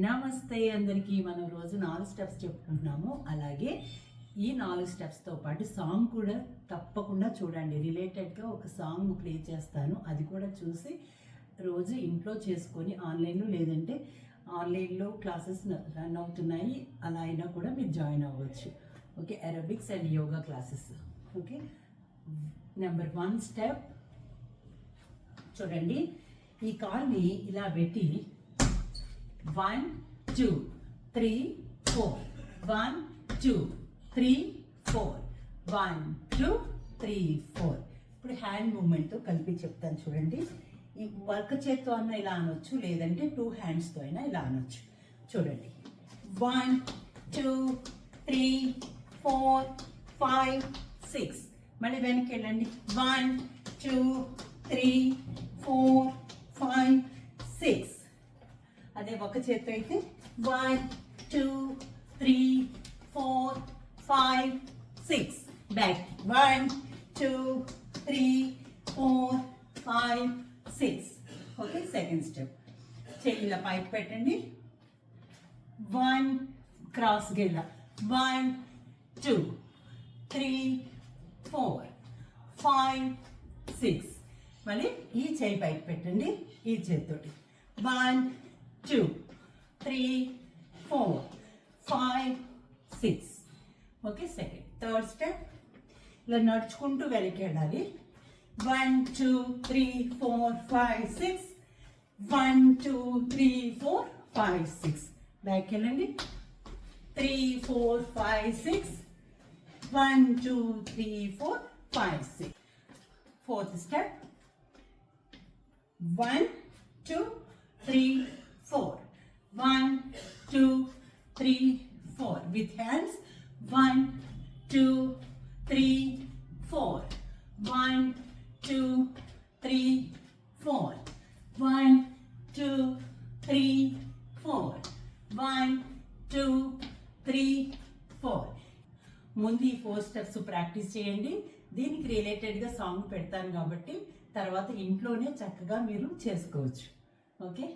నమస్తే అందరికీ. మనం రోజు 4 స్టెప్స్ చెప్పుకుంటున్నాము. అలాగే ఈ 4 స్టెప్స్తో పాటు సాంగ్ కూడా తప్పకుండా చూడండి. రిలేటెడ్గా ఒక సాంగ్ ప్లే చేస్తాను, అది కూడా చూసి రోజు ఇంట్లో చేసుకొని ఆన్లైన్లో లేదంటే ఆన్లైన్లో క్లాసెస్ రన్ అవుతున్నాయి, అలా అయినా కూడా మీరు జాయిన్ అవ్వచ్చు. Okay, aerobics and yoga classes. Okay, number 1 step చూడండి. ఈ కాల్ని ఇలా పెట్టి 1 2 3 4 1 2 3 4 1 2 3 4. ఇప్పుడు హ్యాండ్ మూమెంట్తో కలిపి చెప్తాను చూడండి. ఈ వర్క్ చేత్తో అన్నా ఇలా అనొచ్చు, లేదంటే 2 హ్యాండ్స్తో అయినా ఇలా అనొచ్చు. చూడండి, 1 2 3 4 5 6. మళ్ళీ వెనక్కి వెళ్ళండి. 1 2 3 4 5 6. అదే ఒక చేత్తో అయితే 1 2 3 4 5 6. బ్యాక్ 1 2 3 4 5 6. Okay, second step. చెయ్యిలా పైకి పెట్టండి. 1 క్రాస్ గేలా 1 2 3 4 5 6. మళ్ళీ ఈ చెయ్యి పైకి పెట్టండి, ఈ చేతితోటి 1 2 3 4 5 6. Okay, second. థర్డ్ స్టెప్ ఇలా నడుచుకుంటూ వెనక్కి వెళ్ళాలి. 1 2 3 4 5 6. 1 2 3 4 5 6. బ్యాక్ వెళ్ళండి. 3 4 5 6. 1 2 3 4 5 6. Fourth step 1 2 3 4. 1 2 3 4. With hands 1 2 3 4. 1 2 3 4. 1 2 3 4. 1 2 3 4. ముందు ఈ 4 స్టెప్స్ ప్రాక్టీస్ చేయండి. దీనికి రిలేటెడ్గా సాంగ్ పెడతాను కాబట్టి తర్వాత ఇంట్లోనే చక్కగా మీరు చేసుకోవచ్చు. ఓకే.